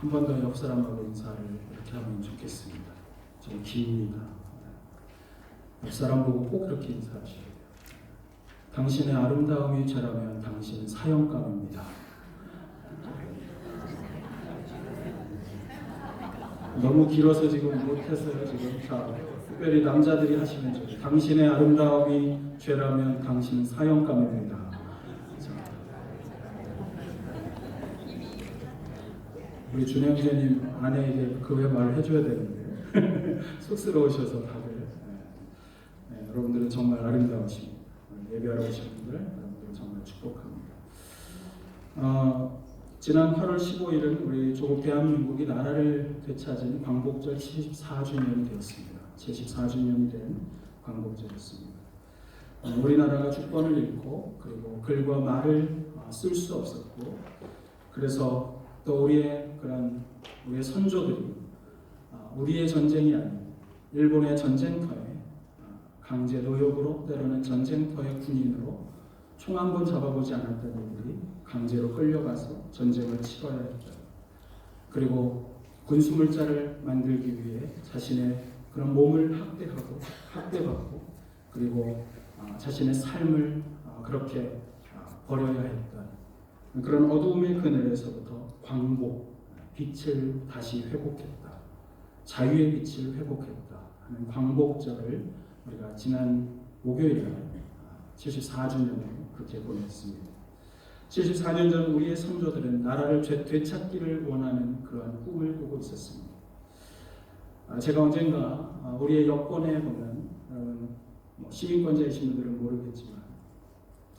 한 번 더 옆 사람하고 인사를 이렇게 하면 좋겠습니다. 좀 깁니다. 옆 사람 보고 꼭 그렇게 인사하셔야 돼요. 당신의 아름다움이 죄라면 당신은 사형감입니다. 너무 길어서 지금 못해서요. 지금 자, 특별히 남자들이 하시면 좋아요. 당신의 아름다움이 죄라면 당신은 사형감입니다. 자, 우리 준영재님 아내에게 그 외 말을 해줘야 되는데 쑥스러우셔서 다들 여러분들은 정말 아름다우십니다. 예배하러 오신 분들 여러분들은 정말 축복합니다. 지난 8월 15일은 우리 조국 대한민국이 나라를 되찾은 광복절 74주년이 되었습니다. 74주년이 된 광복절이었습니다. 우리나라가 주권을 잃고 그리고 글과 말을 쓸 수 없었고 그래서 또 우리의 선조들이 우리의 전쟁이 아닌 일본의 전쟁터에 강제 노역으로 때로는 전쟁터의 군인으로 총 한 번 잡아보지 않았던 이들이 강제로 끌려가서 전쟁을 치러야 했다. 그리고 군수물자를 만들기 위해 자신의 그런 몸을 학대받고 그리고 자신의 삶을 그렇게 버려야 했던 그런 어두움의 그늘에서부터 광복, 빛을 다시 회복했다. 자유의 빛을 회복했다 하는 광복절을 우리가 지난 목요일에 74주년을 그렇게 보냈습니다. 74년 전 우리의 선조들은 나라를 되찾기를 원하는 그러한 꿈을 꾸고 있었습니다. 제가 언젠가 우리의 여권에 보면 시민권자이신 분들은 모르겠지만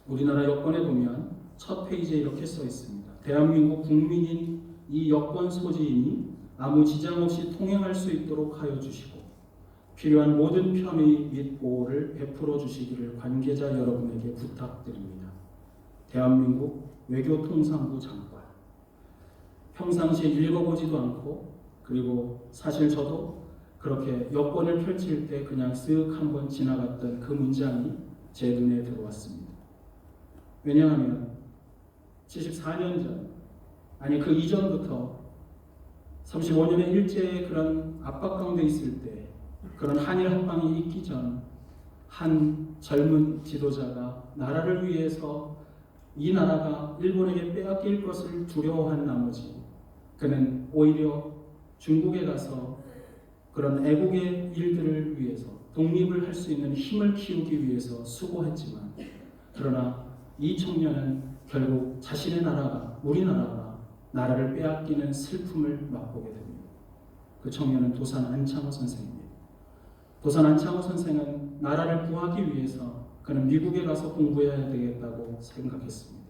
우리나라 여권에 보면 첫 페이지에 이렇게 써 있습니다. 대한민국 국민인 이 여권 소지인이 아무 지장 없이 통행할 수 있도록 하여 주시고 필요한 모든 편의 및 보호를 베풀어 주시기를 관계자 여러분에게 부탁드립니다. 대한민국 외교통상부 장관. 평상시에 읽어보지도 않고 그리고 사실 저도 그렇게 여권을 펼칠 때 그냥 쓱 한번 지나갔던 그 문장이 제 눈에 들어왔습니다. 왜냐하면 74년 전, 아니 그 이전부터 35년의 일제의 그런 압박 가운데 있을 때 그런 한일 합방이 있기 전 한 젊은 지도자가 나라를 위해서 이 나라가 일본에게 빼앗길 것을 두려워한 나머지 그는 오히려 중국에 가서 그런 애국의 일들을 위해서 독립을 할 수 있는 힘을 키우기 위해서 수고했지만 그러나 이 청년은 결국 자신의 나라가 우리나라가 나라를 빼앗기는 슬픔을 맛보게 됩니다. 그 청년은 도산 안창호 선생입니다. 도산 안창호 선생은 나라를 구하기 위해서 그는 미국에 가서 공부해야 되겠다고 생각했습니다.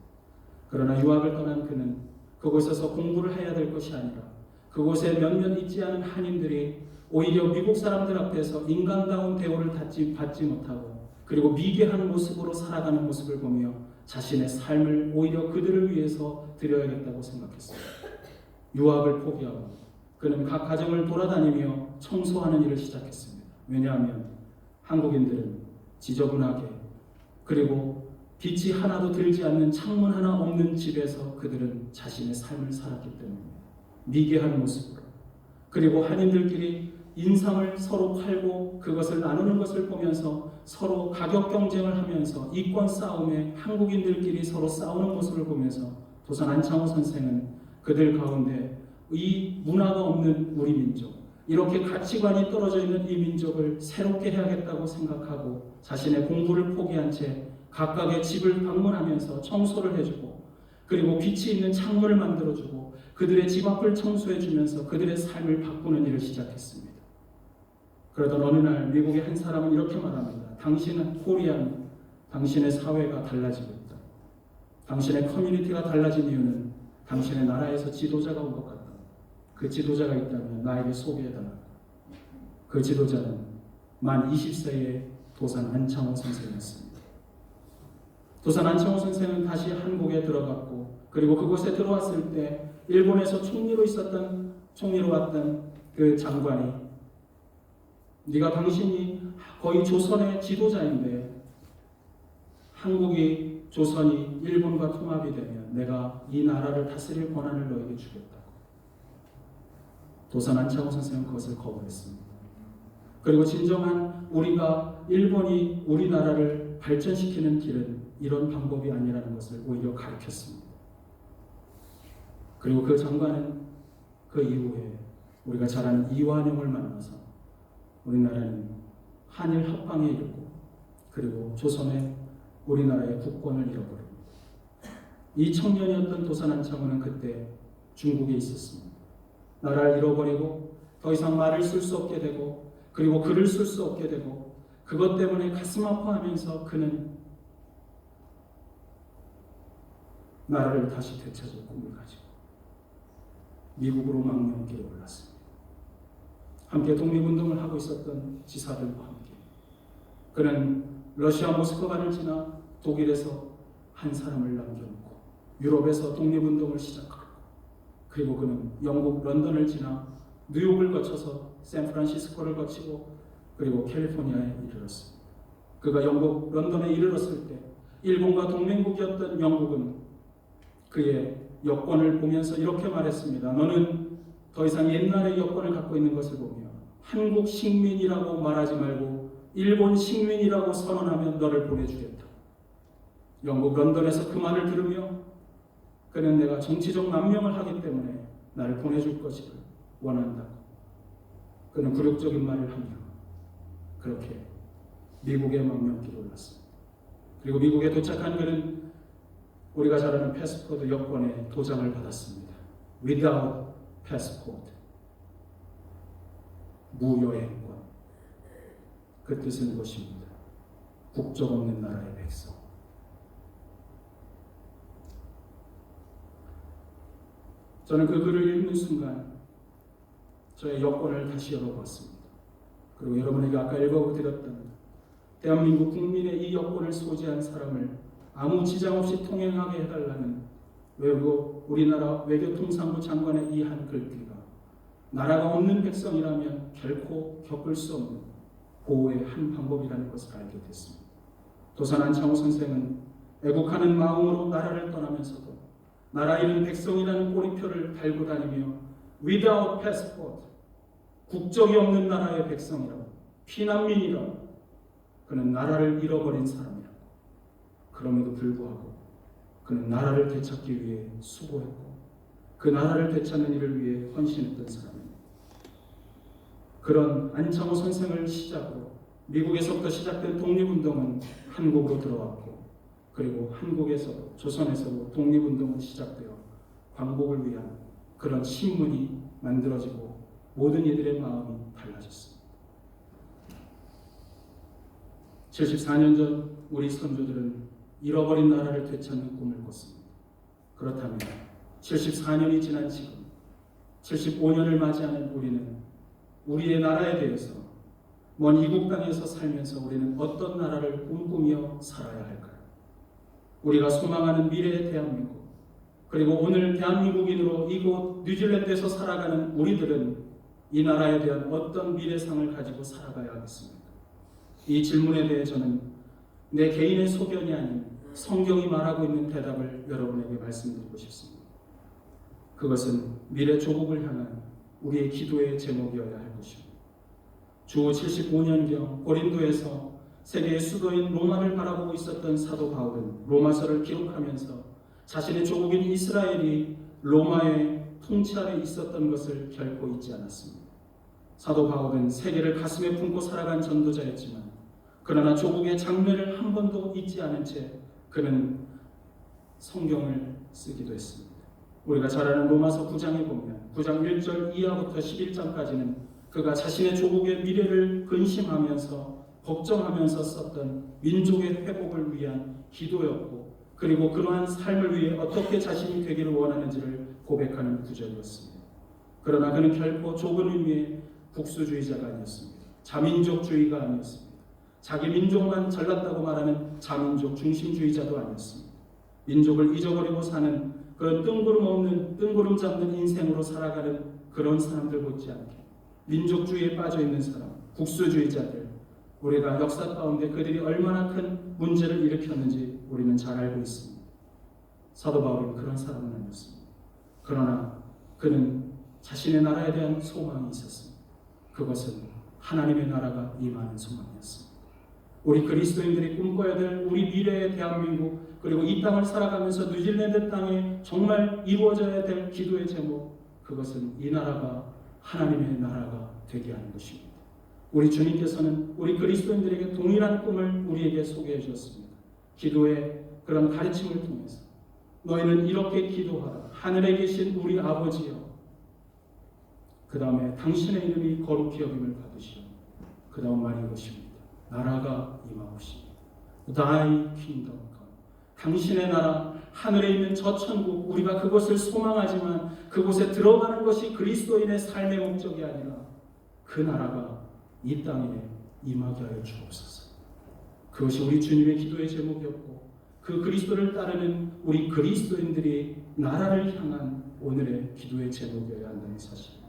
그러나 유학을 떠난 그는 그곳에서 공부를 해야 될 것이 아니라 그곳에 몇몇 있지 않은 한인들이 오히려 미국 사람들 앞에서 인간다운 대우를 받지 못하고 그리고 미개한 모습으로 살아가는 모습을 보며 자신의 삶을 오히려 그들을 위해서 드려야겠다고 생각했습니다. 유학을 포기하고 그는 각 가정을 돌아다니며 청소하는 일을 시작했습니다. 왜냐하면 한국인들은 지저분하게 그리고 빛이 하나도 들지 않는 창문 하나 없는 집에서 그들은 자신의 삶을 살았기 때문입니다. 미개한 모습으로 그리고 한인들끼리 인상을 서로 팔고 그것을 나누는 것을 보면서 서로 가격 경쟁을 하면서 이권 싸움에 한국인들끼리 서로 싸우는 모습을 보면서 도산 안창호 선생은 그들 가운데 이 문화가 없는 우리 민족 이렇게 가치관이 떨어져 있는 이 민족을 새롭게 해야겠다고 생각하고 자신의 공부를 포기한 채 각각의 집을 방문하면서 청소를 해주고 그리고 빛이 있는 창문을 만들어주고 그들의 집 앞을 청소해주면서 그들의 삶을 바꾸는 일을 시작했습니다. 그러던 어느 날 미국의 한 사람은 이렇게 말합니다. 당신은 코리안, 당신의 사회가 달라지고 있다. 당신의 커뮤니티가 달라진 이유는 당신의 나라에서 지도자가 온 것 같다. 그 지도자가 있다면 나에게 소개해달라. 그 지도자는 만 20세의 도산 안창호 선생이었습니다. 도산 안창호 선생은 다시 한국에 들어갔고 그리고 그곳에 들어왔을 때 일본에서 총리로 왔던 그 장관이 네가 당신이 거의 조선의 지도자인데 한국이 조선이 일본과 통합이 되면 내가 이 나라를 다스릴 권한을 너에게 주겠다고. 도산 안창호 선생은 그것을 거부했습니다. 그리고 진정한 일본이 우리나라를 발전시키는 길은 이런 방법이 아니라는 것을 오히려 가르쳤습니다. 그리고 그 장관은 그 이후에 우리가 잘 아는 이완용을 만나서 우리나라는 한일 합방에 이르고 그리고 조선의 우리나라의 국권을 잃어버립니다. 이 청년이었던 도산 안창호는 그때 중국에 있었습니다. 나라를 잃어버리고 더 이상 말을 쓸 수 없게 되고 그리고 글을 쓸 수 없게 되고 그것 때문에 가슴 아파하면서 그는 나라를 다시 되찾을 꿈을 가지고 미국으로 망명길에 올랐습니다. 함께 독립운동을 하고 있었던 지사들과 함께 그는 러시아 모스크바를 지나 독일에서 한 사람을 남겨놓고 유럽에서 독립운동을 시작하고 그리고 그는 영국 런던을 지나 뉴욕을 거쳐서 샌프란시스코를 거치고 그리고 캘리포니아에 이르렀습니다. 그가 영국 런던에 이르렀을 때 일본과 동맹국이었던 영국은 그의 여권을 보면서 이렇게 말했습니다. 너는 더 이상 옛날의 여권을 갖고 있는 것을 보며 한국 식민이라고 말하지 말고 일본 식민이라고 선언하면 너를 보내주겠다. 영국 런던에서 그 말을 들으며 그는 내가 정치적 망명을 하기 때문에 나를 보내줄 것을 원한다고 그는 굴욕적인 말을 하며 그렇게 미국의 망명길에 올랐습니다. 그리고 미국에 도착한 그는 우리가 잘 아는 패스포드 여권에 도장을 받았습니다. Without passport, 무여행권. 그 뜻은 이것입니다. 국적 없는 나라의 백성. 저는 그 글을 읽는 순간 저의 여권을 다시 열어보았습니다. 그리고 여러분에게 아까 읽어드렸던 대한민국 국민의 이 여권을 소지한 사람을 아무 지장 없이 통행하게 해달라는 우리나라 외교통상부 장관의 이 한 글귀가 나라가 없는 백성이라면 결코 겪을 수 없는 보호의 한 방법이라는 것을 알게 됐습니다. 도산 안창호 선생은 애국하는 마음으로 나라를 떠나면서도 나라 잃은 백성이라는 꼬리표를 달고 다니며 without passport, 국적이 없는 나라의 백성이라고, 피난민이라고, 그는 나라를 잃어버린 사람이라고. 그럼에도 불구하고 그는 나라를 되찾기 위해 수고했고 그 나라를 되찾는 일을 위해 헌신했던 사람입니다. 그런 안창호 선생을 시작으로 미국에서부터 시작된 독립운동은 한국으로 들어왔고 그리고 한국에서도 조선에서도 독립운동은 시작되어 광복을 위한 그런 신문이 만들어지고 모든 이들의 마음이 달라졌습니다. 74년 전 우리 선조들은 잃어버린 나라를 되찾는 꿈을 꿨습니다. 그렇다면 74년이 지난 지금 75년을 맞이하는 우리는 우리의 나라에 대해서 먼 이국 땅에서 살면서 우리는 어떤 나라를 꿈꾸며 살아야 할까요? 우리가 소망하는 미래의 대한민국, 그리고 오늘 대한민국인으로 이곳 뉴질랜드에서 살아가는 우리들은 이 나라에 대한 어떤 미래상을 가지고 살아가야 하겠습니까? 이 질문에 대해 저는 내 개인의 소견이 아닌 성경이 말하고 있는 대답을 여러분에게 말씀드리고 싶습니다. 그것은 미래 조국을 향한 우리의 기도의 제목이어야 할 것입니다. 주 75년경 고린도에서 세계의 수도인 로마를 바라보고 있었던 사도 바울은 로마서를 기록하면서 자신의 조국인 이스라엘이 로마의 통치 아래 있었던 것을 결코 잊지 않았습니다. 사도 바울은 세계를 가슴에 품고 살아간 전도자였지만 그러나 조국의 장래를 한 번도 잊지 않은 채 그는 성경을 쓰기도 했습니다. 우리가 잘 아는 로마서 9장에 보면 9장 1절 이하부터 11장까지는 그가 자신의 조국의 미래를 근심하면서 걱정하면서 썼던 민족의 회복을 위한 기도였고 그리고 그러한 삶을 위해 어떻게 자신이 되기를 원하는지를 고백하는 구절이었습니다. 그러나 그는 결코 좁은 의미의 국수주의자가 아니었습니다. 자민족주의가 아니었습니다. 자기 민족만 잘났다고 말하는 자민족 중심주의자도 아니었습니다. 민족을 잊어버리고 사는 그런 뜬구름 잡는 인생으로 살아가는 그런 사람들 못지않게 민족주의에 빠져있는 사람, 국수주의자들, 우리가 역사 가운데 그들이 얼마나 큰 문제를 일으켰는지 우리는 잘 알고 있습니다. 사도 바울은 그런 사람은 아니었습니다. 그러나 그는 자신의 나라에 대한 소망이 있었습니다. 그것은 하나님의 나라가 임하는 소망이었습니다. 우리 그리스도인들이 꿈꿔야 될 우리 미래의 대한민국, 그리고 이 땅을 살아가면서 뉴질랜드 땅에 정말 이루어져야 될 기도의 제목, 그것은 이 나라가 하나님의 나라가 되게 하는 것입니다. 우리 주님께서는 우리 그리스도인들에게 동일한 꿈을 우리에게 소개해 주었습니다. 기도의 그런 가르침을 통해서 너희는 이렇게 기도하라. 하늘에 계신 우리 아버지여, 그 다음에 당신의 이름이 거룩히 여김을 받으시오. 그 다음 말이 이것입니다. 나라가 임하옵시며 Thy kingdom come. 당신의 나라, 하늘에 있는 저 천국, 우리가 그것을 소망하지만 그곳에 들어가는 것이 그리스도인의 삶의 목적이 아니라 그 나라가 이 땅에 임하게 하여 주옵소서. 그것이 우리 주님의 기도의 제목이었고, 그 그리스도를 따르는 우리 그리스도인들이 나라를 향한 오늘의 기도의 제목이어야 한다는 사실입니다.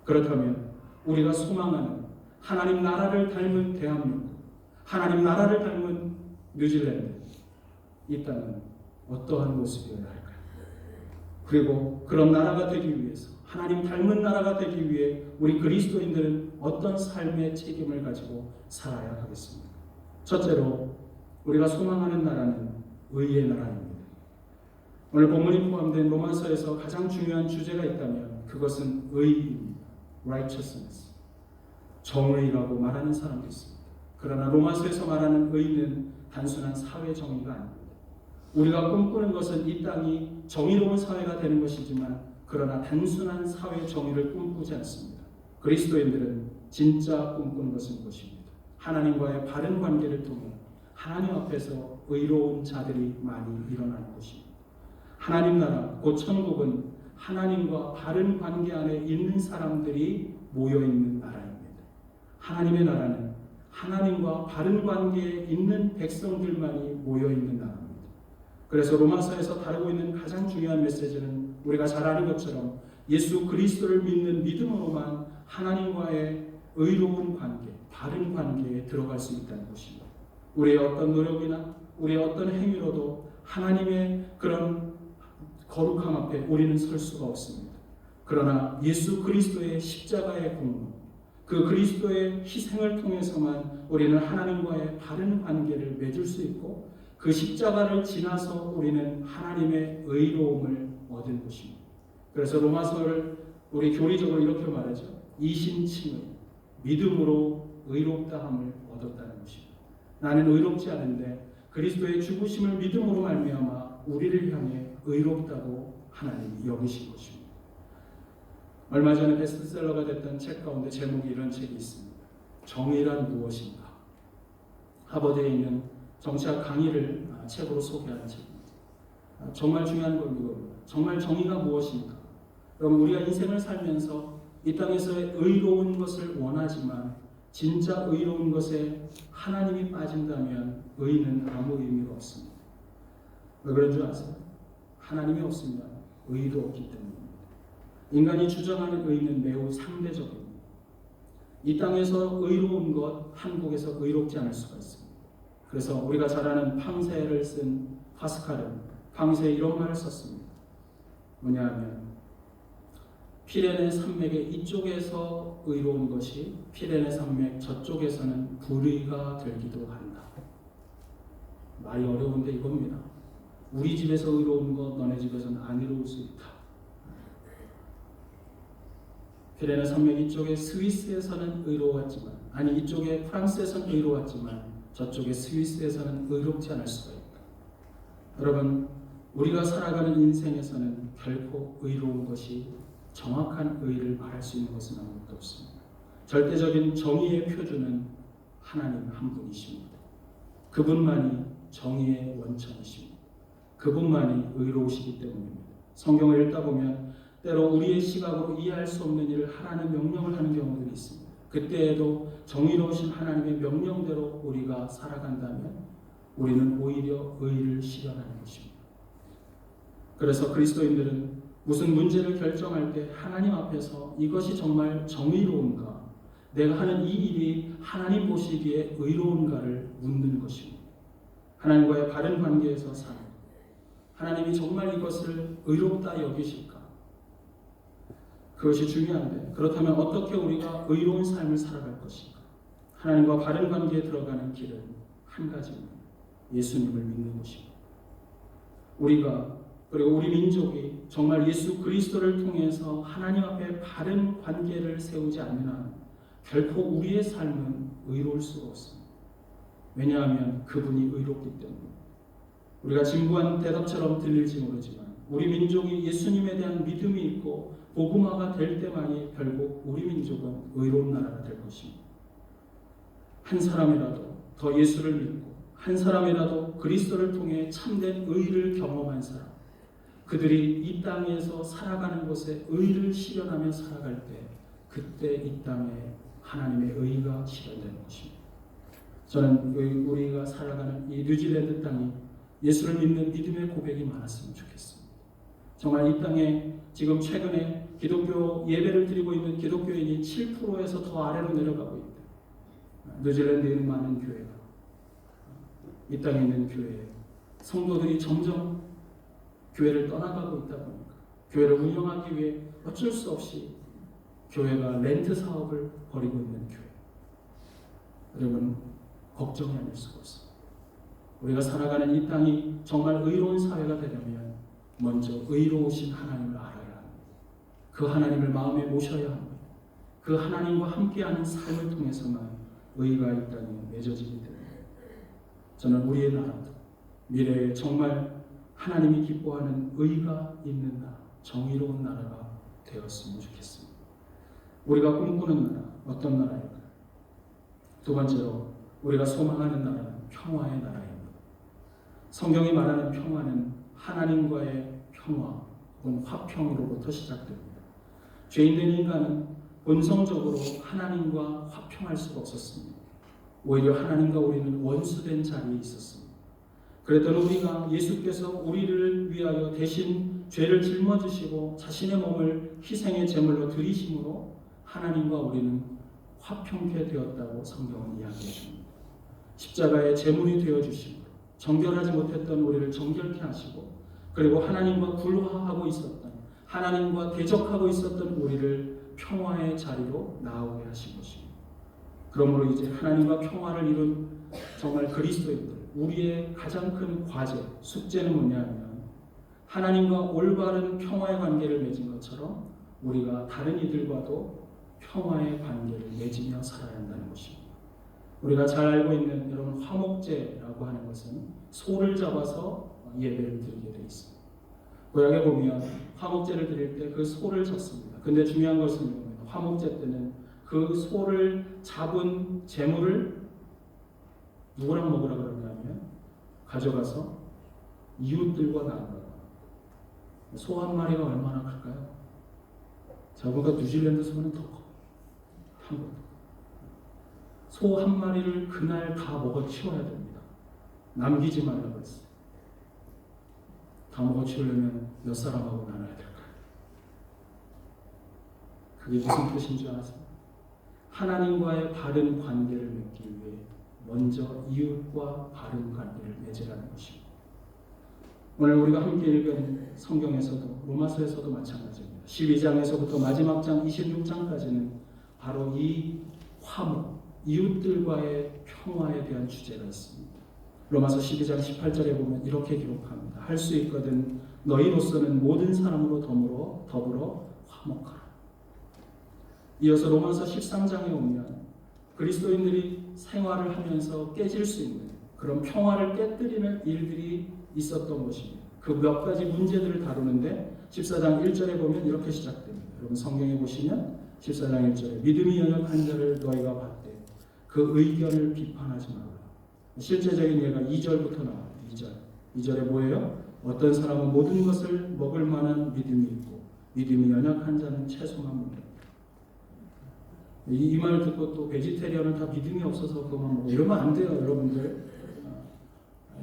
그렇다면 우리가 소망하는 하나님 나라를 닮은 대한민국, 하나님 나라를 닮은 뉴질랜드, 이 땅은 어떠한 모습이어야 할까요? 그리고 그런 나라가 되기 위해서, 하나님 닮은 나라가 되기 위해 우리 그리스도인들은 어떤 삶의 책임을 가지고 살아야 하겠습니까? 첫째로 우리가 소망하는 나라는 의의 나라입니다. 오늘 본문이 포함된 로마서에서 가장 중요한 주제가 있다면 그것은 의입니다. righteousness, 정의라고 말하는 사람도 있습니다. 그러나 로마서에서 말하는 의는 단순한 사회 정의가 아닙니다. 우리가 꿈꾸는 것은 이 땅이 정의로운 사회가 되는 것이지만, 그러나 단순한 사회 정의를 꿈꾸지 않습니다. 그리스도인들은 진짜 꿈꾸는 것은 무엇입니다? 하나님과의 바른 관계를 통해 하나님 앞에서 의로운 자들이 많이 일어나는 것입니다. 하나님 나라, 곧 천국은 하나님과 바른 관계 안에 있는 사람들이 모여있는 나라입니다. 하나님의 나라는 하나님과 바른 관계에 있는 백성들만이 모여있는 나라입니다. 그래서 로마서에서 다루고 있는 가장 중요한 메시지는 우리가 잘 아는 것처럼 예수 그리스도를 믿는 믿음으로만 하나님과의 의로운 관계, 바른 관계에 들어갈 수 있다는 것입니다. 우리의 어떤 노력이나 우리의 어떤 행위로도 하나님의 그런 거룩함 앞에 우리는 설 수가 없습니다. 그러나 예수 그리스도의 십자가의 공로, 그 그리스도의 희생을 통해서만 우리는 하나님과의 바른 관계를 맺을 수 있고, 그 십자가를 지나서 우리는 하나님의 의로움을 얻은 것입니다. 그래서 로마서를 우리 교리적으로 이렇게 말하죠. 이신칭의 믿음으로 의롭다함을 얻었다는 것입니다. 나는 의롭지 않은데 그리스도의 죽으심을 믿음으로 말미암아 우리를 향해 의롭다고 하나님이 여기신 것입니다. 얼마 전에 베스트셀러가 됐던 책 가운데 제목이 이런 책이 있습니다. 정의란 무엇인가? 하버드에 있는 정치학 강의를 책으로 소개하는 책입니다. 정말 중요한 건 이겁니다. 정말 정의가 무엇인가? 여러분, 우리가 인생을 살면서 이 땅에서의 의로운 것을 원하지만 진짜 의로운 것에 하나님이 빠진다면 의는 아무 의미가 없습니다. 왜 그런 줄 아세요? 하나님이 없으면 의도 없기 때문입니다. 인간이 주장하는 의는 매우 상대적입니다. 이 땅에서 의로운 것, 한국에서 의롭지 않을 수가 있습니다. 그래서 우리가 잘 아는 팡세를 쓴 파스칼은 팡세에 이런 말을 썼습니다. 뭐냐 하면 피레네 산맥의 이쪽에서 의로운 것이 피레네 산맥 저쪽에서는 불의가 되기도 한다. 말이 어려운데 이겁니다. 우리 집에서 의로운 것 너네 집에서는 안 의로울 수 있다. 피레네 산맥 이쪽에 스위스에서는 의로웠지만, 아니 이쪽에 프랑스에서는 의로웠지만 저쪽에 스위스에서는 의롭지 않을 수가 있다. 여러분, 우리가 살아가는 인생에서는 결코 의로운 것이 정확한 의를 말할 수 있는 것은 아무것도 없습니다. 절대적인 정의의 표준은 하나님 한 분이십니다. 그분만이 정의의 원천이십니다. 그분만이 의로우시기 때문입니다. 성경을 읽다 보면 때로 우리의 시각으로 이해할 수 없는 일을 하라는 명령을 하는 경우들이 있습니다. 그때에도 정의로우신 하나님의 명령대로 우리가 살아간다면 우리는 오히려 의를 실현하는 것입니다. 그래서 그리스도인들은 무슨 문제를 결정할 때 하나님 앞에서 이것이 정말 정의로운가, 내가 하는 이 일이 하나님 보시기에 의로운가를 묻는 것입니다. 하나님과의 바른 관계에서 사는, 하나님이 정말 이것을 의롭다 여기실까? 그것이 중요한데 그렇다면 어떻게 우리가 의로운 삶을 살아갈 것인가? 하나님과 바른 관계에 들어가는 길은 한 가지입니다. 예수님을 믿는 것입니다. 우리가 그리고 우리 민족이 정말 예수 그리스도를 통해서 하나님 앞에 바른 관계를 세우지 않는 한 결코 우리의 삶은 의로울 수가 없습니다. 왜냐하면 그분이 의롭기 때문입니다. 우리가 진부한 대답처럼 들릴지 모르지만 우리 민족이 예수님에 대한 믿음이 있고 복음화가 될 때만이 결국 우리 민족은 의로운 나라가 될 것입니다. 한 사람이라도 더 예수를 믿고 한 사람이라도 그리스도를 통해 참된 의를 경험한 사람, 그들이 이 땅에서 살아가는 곳에 의를 실현하며 살아갈 때 그때 이 땅에 하나님의 의가 실현되는 것입니다. 저는 우리가 살아가는 이 뉴질랜드 땅이 예수를 믿는 믿음의 고백이 많았으면 좋겠습니다. 정말 이 땅에 지금 최근에 기독교 예배를 드리고 있는 기독교인이 7%에서 더 아래로 내려가고 있다. 뉴질랜드에 있는 많은 교회가 이 땅에 있는 교회 성도들이 점점 교회를 떠나가고 있다 보니까 교회를 운영하기 위해 어쩔 수 없이 교회가 렌트 사업을 벌이고 있는 교회. 여러분 걱정이 아닐 수가 없습니다. 우리가 살아가는 이 땅이 정말 의로운 사회가 되려면 먼저 의로우신 하나님을 알아야 합니다. 그 하나님을 마음에 모셔야 합니다. 그 하나님과 함께하는 삶을 통해서만 의가 이 땅에 맺어지기 때문에 저는 우리의 나라도 미래에 정말 하나님이 기뻐하는 의가 있는 나라, 정의로운 나라가 되었으면 좋겠습니다. 우리가 꿈꾸는 나라, 어떤 나라일까요? 두 번째로 우리가 소망하는 나라는 평화의 나라입니다. 성경이 말하는 평화는 하나님과의 평화 혹은 화평으로부터 시작됩니다. 죄인된 인간은 본성적으로 하나님과 화평할 수가 없었습니다. 오히려 하나님과 우리는 원수된 자리에 있었습니다. 그랬던 우리가 예수께서 우리를 위하여 대신 죄를 짊어지시고 자신의 몸을 희생의 제물로 드리심으로 하나님과 우리는 화평케 되었다고 성경은 이야기해 줍니다. 십자가의 제물이 되어주심으로 정결하지 못했던 우리를 정결케 하시고 그리고 하나님과 불화하고 있었던 하나님과 대적하고 있었던 우리를 평화의 자리로 나오게 하신 것입니다. 그러므로 이제 하나님과 평화를 이룬 정말 그리스도인들 우리의 가장 큰 과제, 숙제는 뭐냐면 하나님과 올바른 평화의 관계를 맺은 것처럼 우리가 다른 이들과도 평화의 관계를 맺으며 살아야 한다는 것입니다. 우리가 잘 알고 있는 여러분 화목제라고 하는 것은 소를 잡아서 예배를 드리게 되어 있습니다. 구약에 보면 화목제를 드릴 때 그 소를 잡습니다. 근데 중요한 것은 이겁니다. 화목제 때는 그 소를 잡은 재물을 누구랑 먹으라 그러냐면 가져가서 이웃들과 나누라. 소 한 마리가 얼마나 클까요? 자, 보니까 뉴질랜드 소는 더 커. 한국. 소 한 마리를 그날 다 먹어 치워야 됩니다. 남기지 말라고 했어요. 다 먹어 치우려면 몇 사람하고 나눠야 될까요? 그게 무슨 뜻인 줄 아세요? 하나님과의 바른 관계를 맺기 위해 먼저 이웃과 바른 관계를 맺으라는 것입니다. 오늘 우리가 함께 읽은 성경에서도 로마서에서도 마찬가지입니다. 12장에서부터 마지막 장 26장까지는 바로 이 화목, 이웃들과의 평화에 대한 주제가 있습니다. 로마서 12장 18절에 보면 이렇게 기록합니다. 할 수 있거든 너희로서는 모든 사람으로 더불어 화목하라. 이어서 로마서 13장에 오면 그리스도인들이 생활을 하면서 깨질 수 있는 그런 평화를 깨뜨리는 일들이 있었던 것입니다. 그 몇 가지 문제들을 다루는데 14장 1절에 보면 이렇게 시작됩니다. 여러분 성경에 보시면 14장 1절에 믿음이 연약한 자를 너희가 봤되 그 의견을 비판하지 말라. 실제적인 예가 2절부터 나와요. 2절에 뭐예요? 어떤 사람은 모든 것을 먹을 만한 믿음이 있고 믿음이 연약한 자는 채소만 먹는다. 이 말을 듣고 또 베지테리언은 다 믿음이 없어서 그것만 먹고 이러면 안 돼요, 여러분들.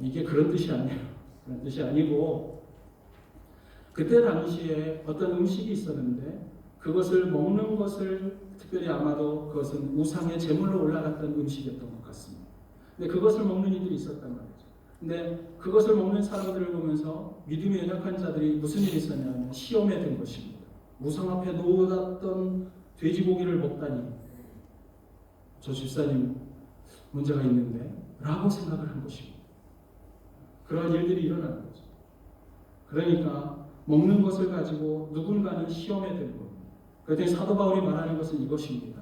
이게 그런 뜻이 아니에요. 그런 뜻이 아니고 그때 당시에 어떤 음식이 있었는데 그것을 먹는 것을 특별히 아마도 그것은 우상의 제물로 올라갔던 음식이었던 것 같습니다. 근데 그것을 먹는 이들이 있었단 말이죠. 근데 그것을 먹는 사람들을 보면서 믿음이 연약한 자들이 무슨 일이 있었냐면 시험에 든 것입니다. 우상 앞에 놓았던 돼지고기를 먹다니 저 집사님 문제가 있는데 라고 생각을 한 것입니다. 그러한 일들이 일어나는 거죠. 그러니까 먹는 것을 가지고 누군가는 시험에 든 겁니다. 그랬더니 사도 바울이 말하는 것은 이것입니다.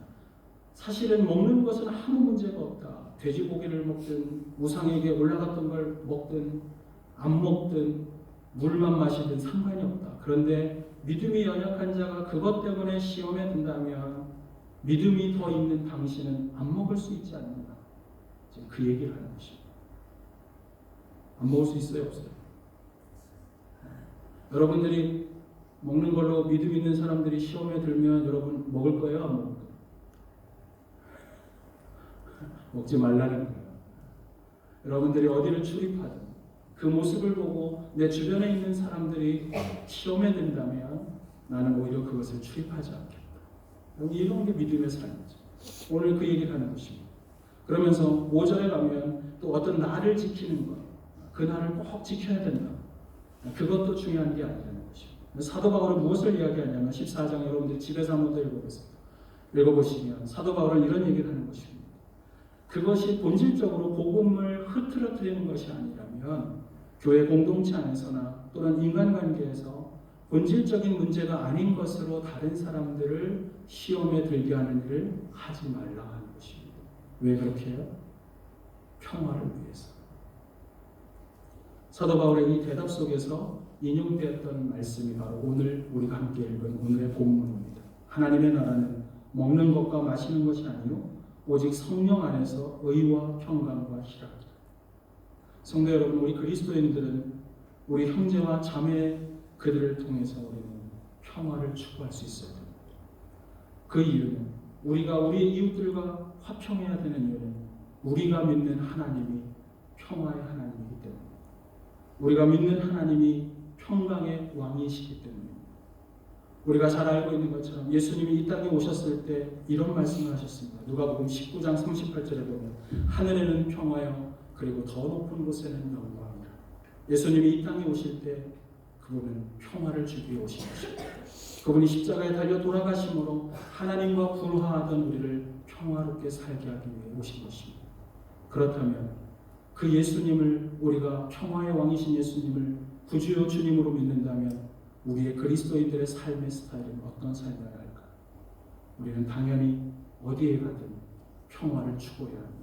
사실은 먹는 것은 아무 문제가 없다. 돼지고기를 먹든 우상에게 올라갔던 걸 먹든 안 먹든 물만 마시든 상관이 없다. 그런데 믿음이 연약한 자가 그것 때문에 시험에 든다면 믿음이 더 있는 당신은 안 먹을 수 있지 않는가. 지금 그 얘기를 하는 것입니다. 안 먹을 수 있어요? 없어요? 여러분들이 먹는 걸로 믿음 있는 사람들이 시험에 들면 여러분 먹을 거예요? 안 먹을 거예요? 먹지 말라는 거예요. 여러분들이 어디를 출입하든 그 모습을 보고 내 주변에 있는 사람들이 시험에 든다면 나는 오히려 그것을 출입하지 않겠다. 이런 게 믿음의 삶이죠. 오늘 그 얘기를 하는 것입니다. 그러면서 5절에 가면 또 어떤 날을 지키는 것, 그 날을 꼭 지켜야 된다. 그것도 중요한 게 아니라는 것입니다. 사도 바울은 무엇을 이야기하냐면 14장 여러분들이 집에서 한번 읽어보시면 사도 바울은 이런 얘기를 하는 것입니다. 그것이 본질적으로 복음을 흐트러뜨리는 것이 아니라면 교회 공동체 안에서나 또는 인간관계에서 본질적인 문제가 아닌 것으로 다른 사람들을 시험에 들게 하는 일을 하지 말라 하는 것입니다. 왜 그렇게 해요? 평화를 위해서. 사도 바울의 이 대답 속에서 인용되었던 말씀이 바로 오늘 우리가 함께 읽은 오늘의 본문입니다. 하나님의 나라는 먹는 것과 마시는 것이 아니요 오직 성령 안에서 의와 평강과 희락이다. 성도 여러분, 우리 그리스도인들은 우리 형제와 자매 그들을 통해서 우리는 평화를 추구할 수 있어야 됩니다. 그 이유는 우리가 우리 이웃들과 화평해야 되는 이유는 우리가 믿는 하나님이 평화의 하나님이기 때문입니다. 우리가 믿는 하나님이 평강의 왕이시기 때문입니다. 우리가 잘 알고 있는 것처럼 예수님이 이 땅에 오셨을 때 이런 말씀을 하셨습니다. 누가복음 19장 38절에 보면 하늘에는 평화요 그리고 더 높은 곳에는 영광이라. 예수님이 이 땅에 오실 때 그분은 평화를 주기 위해 오신 것입니다. 그분이 십자가에 달려 돌아가심으로 하나님과 불화하던 우리를 평화롭게 살게 하기 위해 오신 것입니다. 그렇다면 그 예수님을 우리가 평화의 왕이신 예수님을 구주요 주님으로 믿는다면 우리의 그리스도인들의 삶의 스타일은 어떤 삶이어야 할까? 우리는 당연히 어디에 가든 평화를 추구해야 합니다.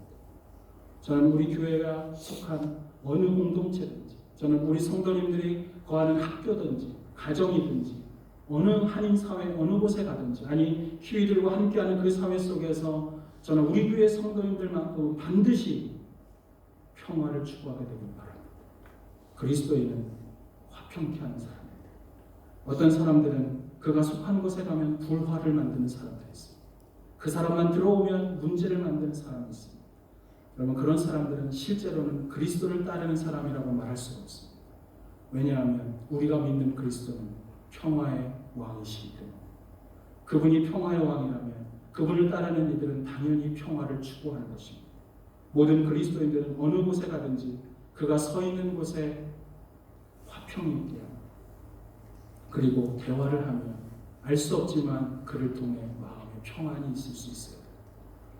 저는 우리 교회가 속한 어느 공동체든지, 저는 우리 성도님들이 거하는 학교든지, 가정이든지, 어느 한인 사회, 어느 곳에 가든지, 아니 희위들과 함께하는 그 사회 속에서 저는 우리 교회 성도님들만큼 반드시 평화를 추구하게 되길 바랍니다. 그리스도인은 화평케 하는 사람입니다. 어떤 사람들은 그가 속한 곳에 가면 불화를 만드는 사람들이 있습니다. 그 사람만 들어오면 문제를 만드는 사람이 있습니다. 여러분, 그런 사람들은 실제로는 그리스도를 따르는 사람이라고 말할 수가 없습니다. 왜냐하면 우리가 믿는 그리스도는 평화의 왕이시기 때문에 그분이 평화의 왕이라면 그분을 따르는 이들은 당연히 평화를 추구하는 것입니다. 모든 그리스도인들은 어느 곳에 가든지 그가 서 있는 곳에 화평이 있게 합니다. 그리고 대화를 하면 알 수 없지만 그를 통해 마음에 평안이 있을 수 있어요.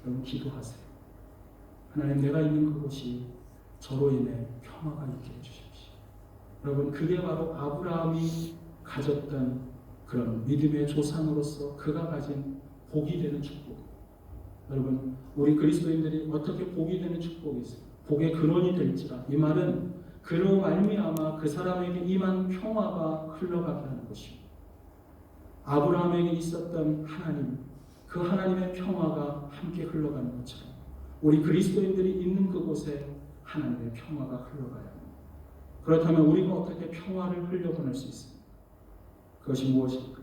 여러분 기도하세요. 하나님, 내가 있는 그곳이 저로 인해 평화가 있게 해주십시오. 여러분, 그게 바로 아브라함이 가졌던 그런 믿음의 조상으로서 그가 가진 복이 되는 축복. 여러분, 우리 그리스도인들이 어떻게 복이 되는 축복이 있어요? 복의 근원이 될지라. 이 말은 그로 말미암아 그 사람에게 임한 평화가 흘러가게 하는 것입니다. 아브라함에게 있었던 하나님, 그 하나님의 평화가 함께 흘러가는 것처럼 우리 그리스도인들이 있는 그곳에 하나님의 평화가 흘러가야 합니다. 그렇다면 우리가 어떻게 평화를 흘려보낼 수 있습니까? 그것이 무엇일까?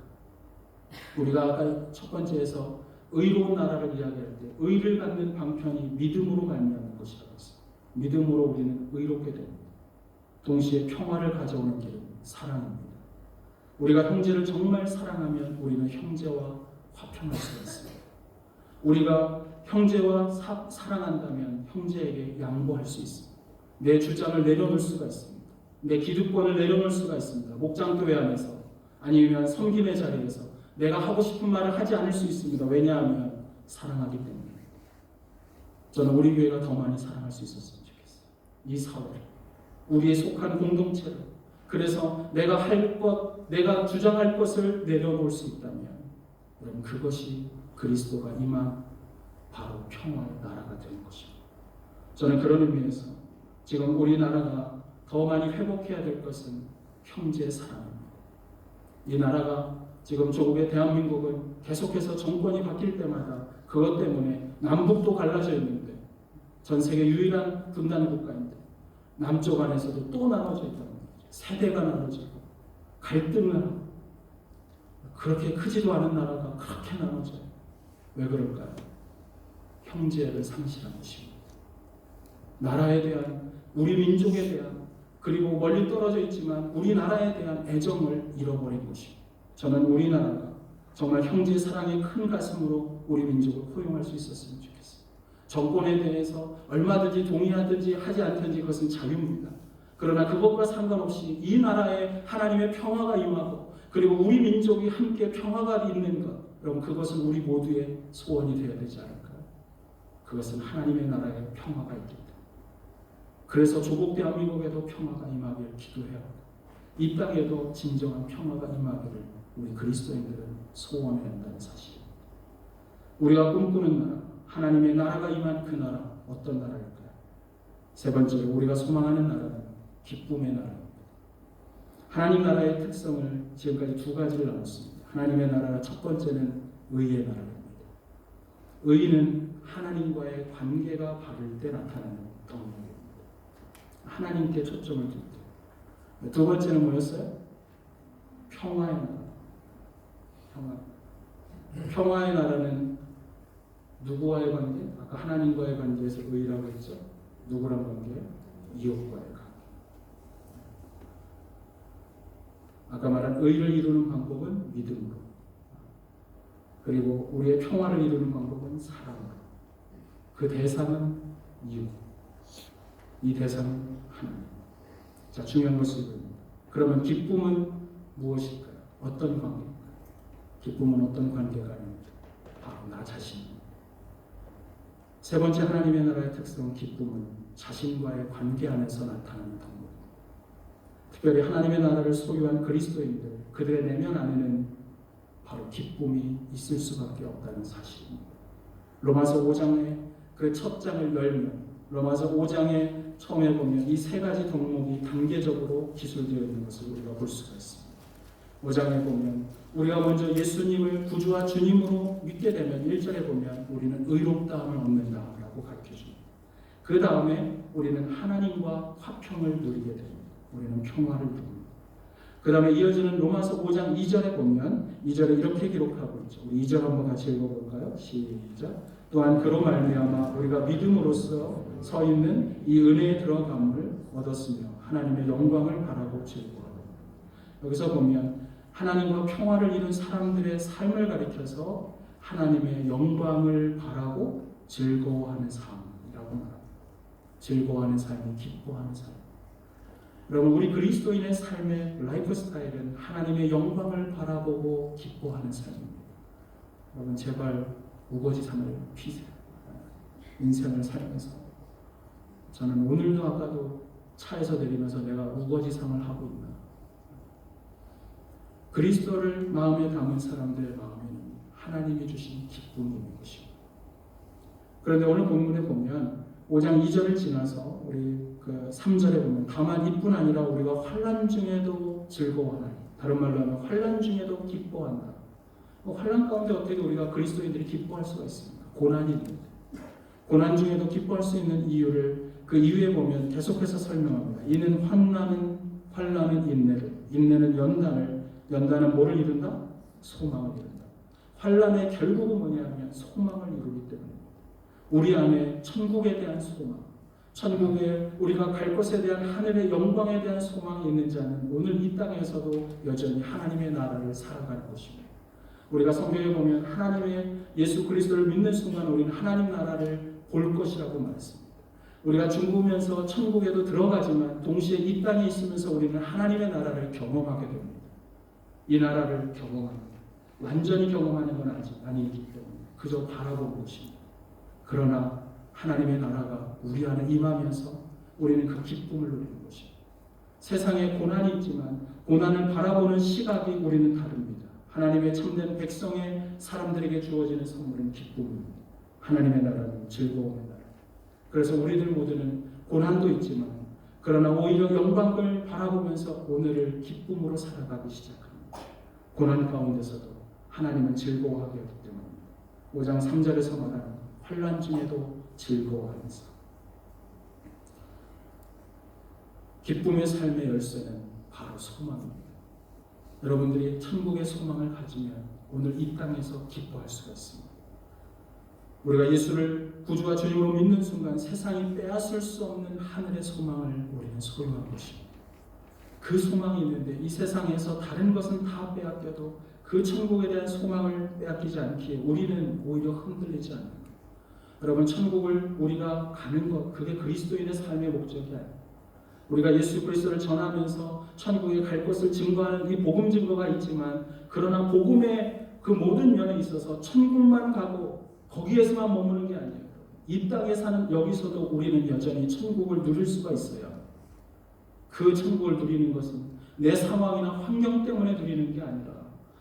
우리가 아까 첫 번째에서 의로운 나라를 이야기할 때 의를 갖는 방편이 믿음으로 말미암는 것이라고 했습니다. 믿음으로 우리는 의롭게 됩니다. 동시에 평화를 가져오는 길은 사랑입니다. 우리가 형제를 정말 사랑하면 우리는 형제와 화평할 수가 있습니다. 우리가 형제와 사랑한다면 형제에게 양보할 수 있습니다. 내 주장을 내려놓을 수가 있습니다. 내 기득권을 내려놓을 수가 있습니다. 목장교회 안에서 아니면 섬김의 자리에서 내가 하고 싶은 말을 하지 않을 수 있습니다. 왜냐하면 사랑하기 때문입니다. 저는 우리 교회가 더 많이 사랑할 수 있었으면 좋겠어요. 이 사회를, 우리의 속한 공동체를. 그래서 내가 할 것, 내가 주장할 것을 내려놓을 수 있다면 여러분 그것이 그리스도가 임한 바로 평화의 나라가 되는 것입니다. 저는 그런 의미에서 지금 우리나라가 더 많이 회복해야 될 것은 형제 사랑입니다. 이 나라가 지금 조국의 대한민국은 계속해서 정권이 바뀔 때마다 그것 때문에 남북도 갈라져 있는데 전 세계 유일한 분단 국가인데 남쪽 안에서도 또 나눠져 있다는 거죠. 세대가 나눠지고 갈등을 하고 그렇게 크지도 않은 나라가 그렇게 나눠져요. 왜 그럴까요? 형제를 상실한 것입니다. 나라에 대한, 우리 민족에 대한, 그리고 멀리 떨어져 있지만 우리나라에 대한 애정을 잃어버린 것입니다. 저는 우리나라가 정말 형제 사랑의 큰 가슴으로 우리 민족을 포용할 수 있었으면 좋겠어요. 정권에 대해서 얼마든지 동의하든지 하지 않든지 그것은 자유입니다. 그러나 그것과 상관없이 이 나라에 하나님의 평화가 임하고 그리고 우리 민족이 함께 평화가 있는 것, 여러분 그것은 우리 모두의 소원이 되어야 되지 않을까요? 그것은 하나님의 나라에 평화가 있기 때문에. 그래서 조국 대한민국에도 평화가 임하기를 기도해야 합니다. 이 땅에도 진정한 평화가 임하기를 우리 그리스도인들은 소원해야 한다는 사실입니다. 우리가 꿈꾸는 나라, 하나님의 나라가 임한 그 나라, 어떤 나라일까요? 세 번째로 우리가 소망하는 나라는 기쁨의 나라입니다. 하나님 나라의 특성을 지금까지 두 가지를 나눴습니다. 하나님의 나라 첫 번째는 의의 나라입니다. 의는 하나님과의 관계가 바를 때 나타나는 덕목입니다. 하나님께 초점을 둘 때. 두 번째는 뭐였어요? 평화의 나라. 평화의 나라는 누구와의 관계? 아까 하나님과의 관계에서 의라고 했죠. 누구랑 관계? 이웃과의 관계. 아까 말한 의를 이루는 방법은 믿음으로. 그리고 우리의 평화를 이루는 방법은 사랑으로. 그 대상은 이웃. 이 대상은 하나님. 자, 중요한 것을 이겁니다. 그러면 기쁨은 무엇일까요? 어떤 관계일까요? 기쁨은 어떤 관계가 아닙니다. 바로 나 자신입니다. 세 번째 하나님의 나라의 특성은 기쁨은 자신과의 관계 안에서 나타나는 덕목. 특별히 하나님의 나라를 소유한 그리스도인들, 그들의 내면 안에는 바로 기쁨이 있을 수밖에 없다는 사실입니다. 로마서 5장의 그 첫 장을 열면 로마서 5장에 처음에 보면 이 세 가지 덕목이 단계적으로 기술되어 있는 것을 우리가 볼 수가 있습니다. 5장에 보면 우리가 먼저 예수님을 구주와 주님으로 믿게 되면 1절에 보면 우리는 의롭다함을 얻는다라고 가르쳐줍니다. 그 다음에 우리는 하나님과 화평을 누리게 됩니다. 우리는 평화를 누립니다. 그 다음에 이어지는 로마서 5장 2절에 보면 2절에 이렇게 기록하고 있죠. 우리 2절 한번 같이 읽어볼까요? 시작. 또한 그로 말미암아 우리가 믿음으로써 서 있는 이 은혜에 들어감을 얻었으며 하나님의 영광을 바라고 즐거워하고. 여기서 보면 하나님과 평화를 이룬 사람들의 삶을 가리켜서 하나님의 영광을 바라고 즐거워하는 삶이라고 말합니다. 즐거워하는 삶이 기뻐하는 삶. 여러분 우리 그리스도인의 삶의 라이프 스타일은 하나님의 영광을 바라보고 기뻐하는 삶입니다. 여러분 제발 우거지상을 피세요. 인생을 살면서 저는 오늘도 아까도 차에서 내리면서 내가 우거지상을 하고 있나. 그리스도를 마음에 담은 사람들의 마음에는 하나님이 주신 기쁨이 있는 것입니다. 그런데 오늘 본문에 보면 5장 2절을 지나서 우리 그 3절에 보면 다만 이뿐 아니라 우리가 환난 중에도 즐거워하나니, 다른 말로 하면 환난 중에도 기뻐한다. 환난 가운데 어떻게 우리가 그리스도인들이 기뻐할 수가 있습니까? 고난이 있는데 고난 중에도 기뻐할 수 있는 이유를 그 이유에 보면 계속해서 설명합니다. 이는 환난은 인내를, 인내는 연단은 뭐를 이룬다? 소망을 이룬다. 환난의 결국은 뭐냐면 소망을 이루기 때문입니다. 우리 안에 천국에 대한 소망, 천국에 우리가 갈 것에 대한 하늘의 영광에 대한 소망이 있는 자는 오늘 이 땅에서도 여전히 하나님의 나라를 살아가는 것입니다. 우리가 성경에 보면 하나님의 예수 그리스도를 믿는 순간 우리는 하나님 나라를 볼 것이라고 말했습니다. 우리가 죽으면서 천국에도 들어가지만 동시에 이 땅에 있으면서 우리는 하나님의 나라를 경험하게 됩니다. 이 나라를 경험합니다. 완전히 경험하는 건 아직 아니기 때문에 그저 바라보는 것입니다. 그러나 하나님의 나라가 우리 안에 임하면서 우리는 그 기쁨을 누리는 것입니다. 세상에 고난이 있지만 고난을 바라보는 시각이 우리는 다릅니다. 하나님의 참된 백성의 사람들에게 주어지는 선물은 기쁨입니다. 하나님의 나라는 즐거움의 나라. 그래서 우리들 모두는 고난도 있지만 그러나 오히려 영광을 바라보면서 오늘을 기쁨으로 살아가기 시작합니다. 고난 가운데서도 하나님은 즐거워하게 하기 때문입니다. 5장 3절에서 말하는 환난 중에도 즐거워하면서 기쁨의 삶의 열쇠는 바로 소망입니다. 여러분들이 천국의 소망을 가지면 오늘 이 땅에서 기뻐할 수가 있습니다. 우리가 예수를 구주와 주님으로 믿는 순간 세상이 빼앗을 수 없는 하늘의 소망을 우리는 소유한 것입니다. 그 소망이 있는데 이 세상에서 다른 것은 다 빼앗겨도 그 천국에 대한 소망을 빼앗기지 않기에 우리는 오히려 흔들리지 않는 것. 여러분, 천국을 우리가 가는 것, 그게 그리스도인의 삶의 목적이 아닙니다. 우리가 예수 그리스도를 전하면서 천국에 갈 것을 증거하는 이 복음 증거가 있지만 그러나 복음의 그 모든 면에 있어서 천국만 가고 거기에서만 머무는 게 아니에요. 이 땅에 사는 여기서도 우리는 여전히 천국을 누릴 수가 있어요. 그 천국을 누리는 것은 내 상황이나 환경 때문에 누리는 게 아니라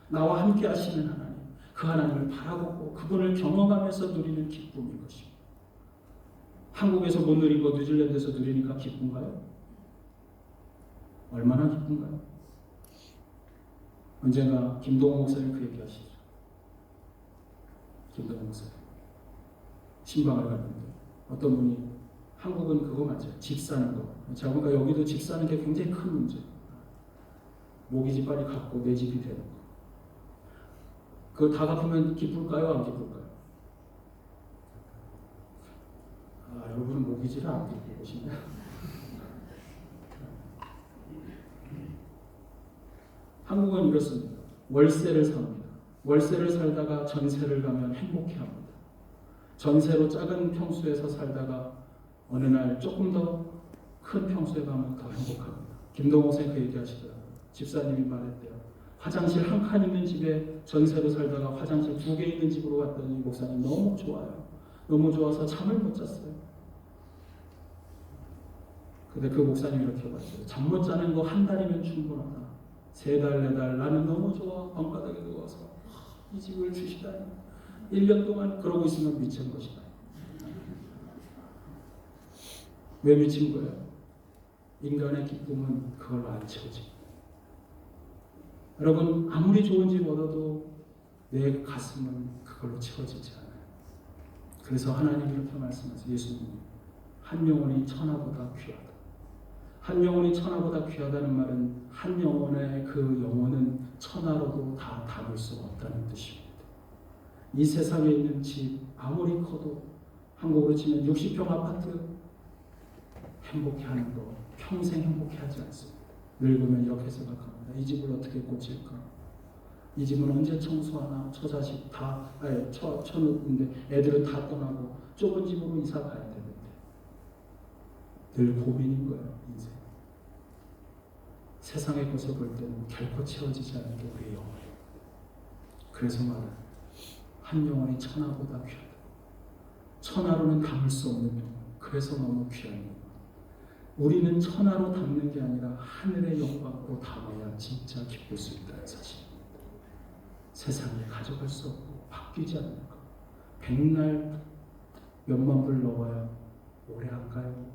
나와 함께 하시는 하나님, 그 하나님을 바라보고 그분을 경험하면서 누리는 기쁨인 것입니다. 한국에서 못 누린 거 뉴질랜드에서 누리니까 기쁜가요? 얼마나 기쁜가요? 언젠가 김동호 목사님 그 얘기 하시죠. 김동호 목사님 신방을 갔는데 어떤 분이 한국은 그거 맞아요. 집 사는 거. 제가 보니까 여기도 집 사는 게 굉장히 큰 문제. 모기지 빨리 갚고 내 집이 되는 거. 그거 다 갚으면 기쁠까요? 안 기쁠까요? 여러분은 모기지를 안 기쁘고 계시나요? 한국은 이렇습니다. 월세를 삽니다. 월세를 살다가 전세를 가면 행복해합니다. 전세로 작은 평수에서 살다가 어느 날 조금 더 큰 평수에 가면 더 행복합니다. 김동호 선생님 그 얘기하시더라고요. 집사님이 말했대요. 화장실 한 칸 있는 집에 전세로 살다가 화장실 2개 있는 집으로 갔더니 목사님 너무 좋아요. 너무 좋아서 잠을 못 잤어요. 근데 그 목사님이 이렇게 말했어요. 잠 못 자는 거 한 달이면 충분하다. 3달, 4달 나는 너무 좋아. 방바닥에 누워서 이 집을 주시다니. 1년 동안 그러고 있으면 미친 것이다. 왜 미친 거예요? 인간의 기쁨은 그걸로 안 채워집니다. 여러분, 아무리 좋은 집 얻어도 내 가슴은 그걸로 채워지지 않아요. 그래서 하나님이 이렇게 말씀하세요. 예수님이 한 영혼이 천하보다 귀하다. 한 영혼이 천하보다 귀하다는 말은 한 영혼의 그 영혼은 천하로도 다 담을 수 없다는 뜻입니다. 이 세상에 있는 집 아무리 커도 한국으로 치면 60평 아파트 행복해하는 거 평생 행복해하지 않습니다. 늙으면 이렇게 생각합니다. 이 집을 어떻게 고칠까? 이 집은 언제 청소하나? 처자식 다 쳐놓는데 애들은 다 떠나고 좁은 집으로 이사 가야 되는데 늘 고민인 거예요. 인생. 세상의 것을 볼 때는 결코 채워지지 않는 게 우리의 영혼이에요. 그래서 말해요. 한 영혼이 천하보다 귀하다. 천하로는 담을 수 없는 영혼. 그래서 너무 귀한 영혼. 우리는 천하로 담는 게 아니라 하늘의 영광으로 담아야 진짜 기쁠 수 있다는 사실입니다. 세상에 가져갈 수 없고 바뀌지 않는 것. 백날 몇만 불 넣어야 오래 안 가요.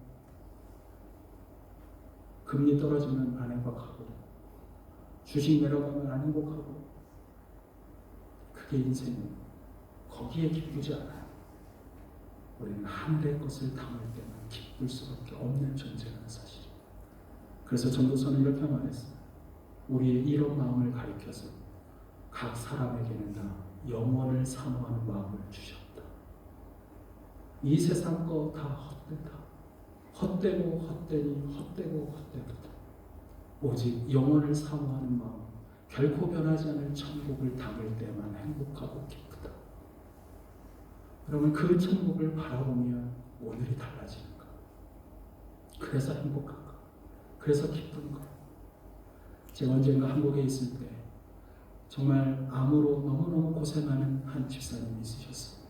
금리 떨어지면 안 행복하고 주식 내려가면 안 행복하고 그게 인생입니다. 거기에 기쁘지 않아요. 우리는 하늘의 것을 담을 때는 기쁠 수밖에 없는 존재라는 사실입니다. 그래서 전도서는 이렇게 말했어요. 우리의 이런 마음을 가리켜서 각 사람에게는 다 영원을 사모하는 마음을 주셨다. 이 세상 거 다 헛되다. 헛되고 헛되니 헛되고 헛되다. 오직 영원을 사모하는 마음, 결코 변하지 않을 천국을 담을 때만 행복하고 기쁘다. 여러분, 그 천국을 바라보면 오늘이 달라지는 것. 그래서 행복한 것. 그래서 기쁜 것. 제가 언젠가 한국에 있을 때 정말 암으로 너무너무 고생하는 한 집사님이 있으셨어요.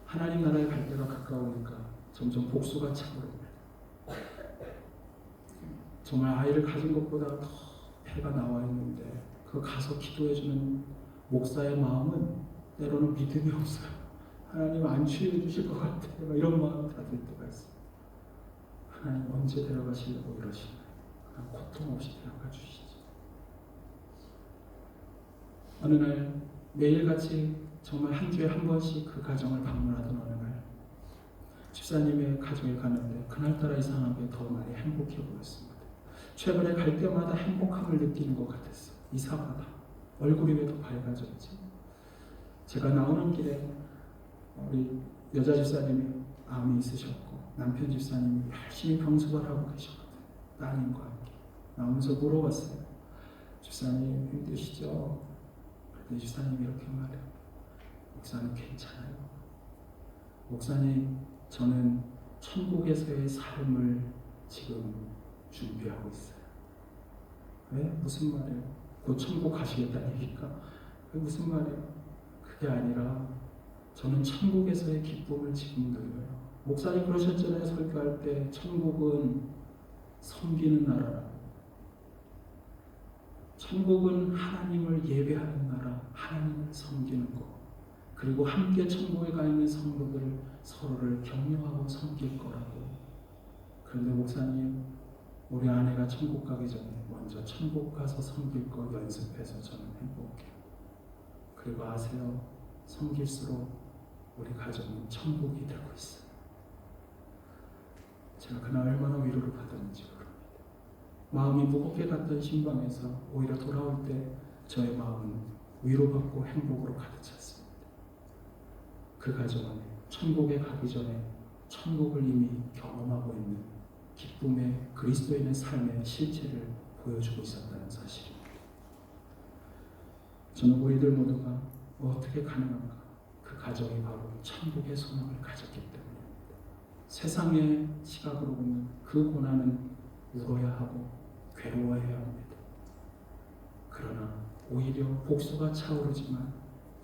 하나님 나라에 갈 때가 가까우니까 점점 복수가 차오릅니다. 정말 아이를 가진 것보다 더 배가 나와 있는데 그 가서 기도해주는 목사의 마음은 때로는 믿음이 없어요. 하나님 안 치유해 주실 것 같아요. 이런 마음이 다 들 때가 있어요. 하나님 언제 데려가시려고 이러시나요? 그냥 고통 없이 데려가 주시죠. 어느 날 매일같이 정말 한 주에 한 번씩 그 가정을 방문하던 어느 날 집사님의 가정에 갔는데 그날따라 이상하게 더 많이 행복해 보였습니다. 최근에 갈 때마다 행복함을 느끼는 것 같았어요. 이상하다. 얼굴이 왜 더 밝아졌지? 제가 나오는 길에 우리 여자 집사님이 암이 있으셨고 남편 집사님이 열심히 병수를 하고 계셨거든요. 따님과 함께 나오면서 물어봤어요. 집사님 힘드시죠? 그랬더니 집사님이 이렇게 말해요. 목사님 괜찮아요. 목사님 저는 천국에서의 삶을 지금 준비하고 있어요. 왜? 무슨 말이에요? 곧 천국 가시겠다는 얘기니까 그게 무슨 말이에요? 그게 아니라 저는 천국에서의 기쁨을 지금 누려요. 목사님 그러셨잖아요. 설교할 때 천국은 섬기는 나라라고. 천국은 하나님을 예배하는 나라, 하나님을 섬기는 것. 그리고 함께 천국에 가 있는 성도들 서로를 격려하고 섬길 거라고. 그런데 목사님, 우리 아내가 천국 가기 전에 먼저 천국 가서 섬길 거 연습해서 저는 행복해요. 그리고 아세요? 섬길수록 우리 가정은 천국이 되고 있어요. 제가 그날 얼마나 위로를 받았는지 모릅니다. 마음이 무겁게 갔던 신방에서 오히려 돌아올 때 저의 마음은 위로받고 행복으로 가득 찼습니다. 그 가정은 천국에 가기 전에 천국을 이미 경험하고 있는 기쁨의 그리스도인의 삶의 실체를 보여주고 있었다는 사실입니다. 저는 우리들 모두가 어떻게 가능한가? 그 가정이 바로 천국의 소망을 가졌기 때문입니다. 세상의 시각으로 보면 그 고난은 울어야 하고 괴로워해야 합니다. 그러나 오히려 복수가 차오르지만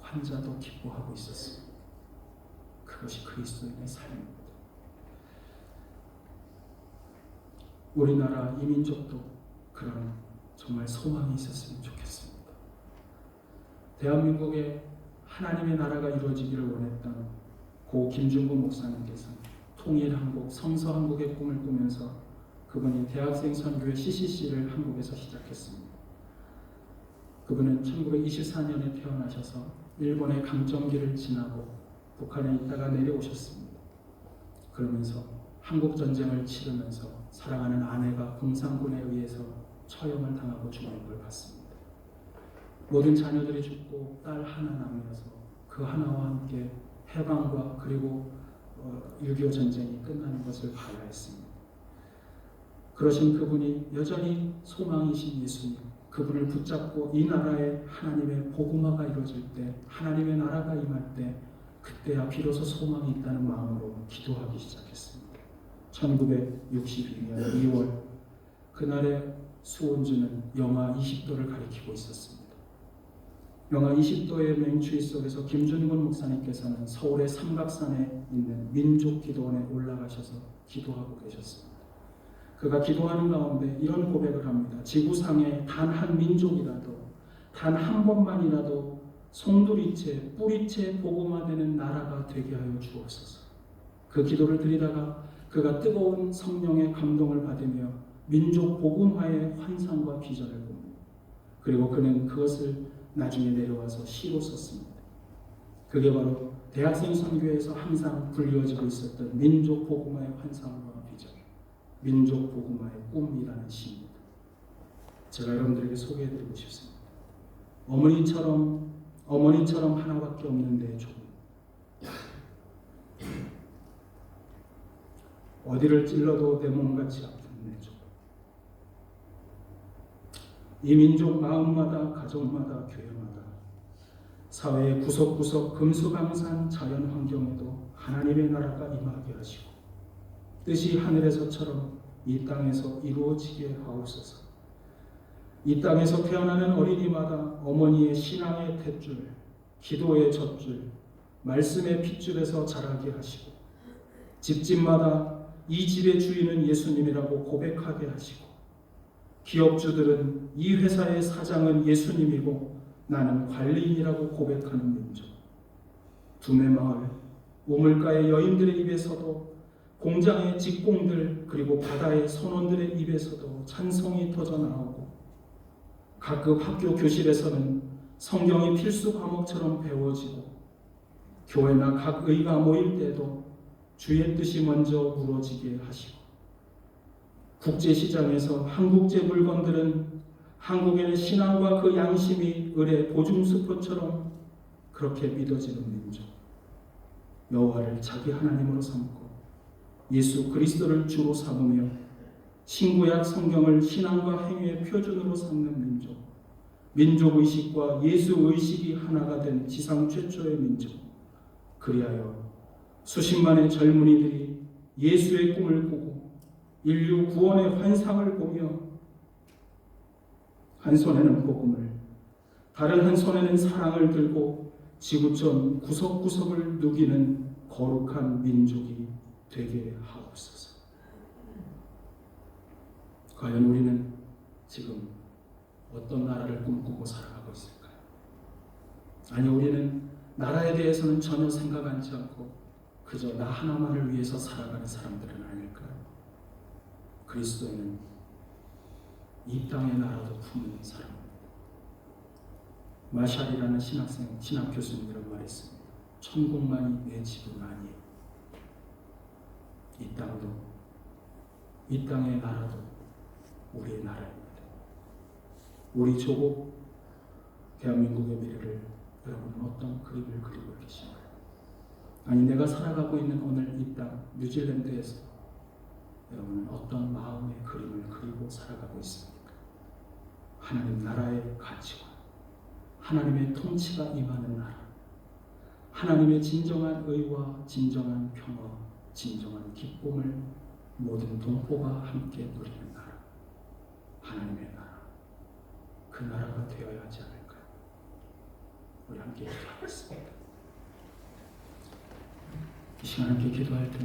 환자도 기뻐하고 있었습니다. 그것이 그리스도인의 삶입니다. 우리나라 이민족도 그런 정말 소망이 있었으면 좋겠습니다. 대한민국에 하나님의 나라가 이루어지기를 원했던 고 김준구 목사님께서는 통일한국, 성서한국의 꿈을 꾸면서 그분이 대학생 선교회 CCC를 한국에서 시작했습니다. 그분은 1924년에 태어나셔서 일본의 강점기를 지나고 북한에 있다가 내려오셨습니다. 그러면서 한국전쟁을 치르면서 사랑하는 아내가 공산군에 의해서 처형을 당하고 죽는 걸 봤습니다. 모든 자녀들이 죽고 딸 하나 남겨서 그 하나와 함께 해방과 그리고 6.25 전쟁이 끝나는 것을 봐야 했습니다. 그러신 그분이 여전히 소망이신 예수님, 그분을 붙잡고 이 나라에 하나님의 복음화가 이루어질 때, 하나님의 나라가 임할 때 그때야 비로소 소망이 있다는 마음으로 기도하기 시작했습니다. 1962년 2월 그날의 수온주는 영하 20도를 가리키고 있었습니다. 영하 20도의 맹추위 속에서 김준근 목사님께서는 서울의 삼각산에 있는 민족기도원에 올라가셔서 기도하고 계셨습니다. 그가 기도하는 가운데 이런 고백을 합니다. 지구상에 단 한 민족이라도 단 한 번만이라도 송두리째 뿌리째 복음화되는 나라가 되게 하여 주옵소서. 그 기도를 드리다가 그가 뜨거운 성령의 감동을 받으며 민족 복음화의 환상과 비전을 봅니다. 그리고 그는 그것을 나중에 내려와서 시로 썼습니다. 그게 바로 대학생 선교에서 항상 불리워지고 있었던 민족 복음화의 환상과 비전, 민족 복음화의 꿈이라는 시입니다. 제가 여러분들에게 소개해드리고 싶습니다. 어머니처럼 하나밖에 없는 내 조국. 어디를 찔러도 내 몸같이 아픈 내 조국. 이 민족 마음마다 가정마다 교회마다 사회의 구석구석 금수강산 자연 환경에도 하나님의 나라가 임하게 하시고 뜻이 하늘에서처럼 이 땅에서 이루어지게 하옵소서. 이 땅에서 태어나는 어린이마다 어머니의 신앙의 탯줄, 기도의 젖줄, 말씀의 핏줄에서 자라게 하시고 집집마다 이 집의 주인은 예수님이라고 고백하게 하시고 기업주들은 이 회사의 사장은 예수님이고 나는 관리인이라고 고백하는 민족. 두메마을, 우물가의 여인들의 입에서도 공장의 직공들 그리고 바다의 선원들의 입에서도 찬송이 터져 나오고 각급 학교 교실에서는 성경이 필수 과목처럼 배워지고 교회나 각 의가 모일 때도 주의 뜻이 먼저 무너지게 하시고 국제시장에서 한국제 물건들은 한국인의 신앙과 그 양심이 을의 보증수표처럼 그렇게 믿어지는 민족. 여호와를 자기 하나님으로 삼고 예수 그리스도를 주로 삼으며 신구약 성경을 신앙과 행위의 표준으로 삼는 민족. 민족의식과 예수의식이 하나가 된 지상 최초의 민족. 그리하여 수십만의 젊은이들이 예수의 꿈을 꾸고 인류 구원의 환상을 보며 한 손에는 복음을 다른 한 손에는 사랑을 들고 지구촌 구석구석을 누기는 거룩한 민족이 되게 하옵소서. 과연 우리는 지금 어떤 나라를 꿈꾸고 살아가고 있을까요? 아니, 우리는 나라에 대해서는 전혀 생각하지 않고 그저 나 하나만을 위해서 살아가는 사람들은 아닐까요? 그리스도인은 이 땅의 나라도 품는 사람입니다. 마샬이라는 신학 교수님 이런 말했습니다. 천국만이 내 집은 아니에요. 이 땅도, 이 땅의 나라도 우리의 나라입니다. 우리 조국 대한민국의 미래를 여러분은 어떤 그림을 그리고 계신가요? 아니, 내가 살아가고 있는 오늘 이 땅 뉴질랜드에서 여러분은 어떤 마음의 그림을 그리고 살아가고 있습니까? 하나님 나라의 가치관, 하나님의 통치가 임하는 나라, 하나님의 진정한 의와 진정한 평화, 진정한 기쁨을 모든 동포가 함께 누리는 나라, 하나님의 나라, 그 나라가 되어야 하지 않을까요? 우리 함께 기도하겠습니다. 이 시간 함께 기도할 텐데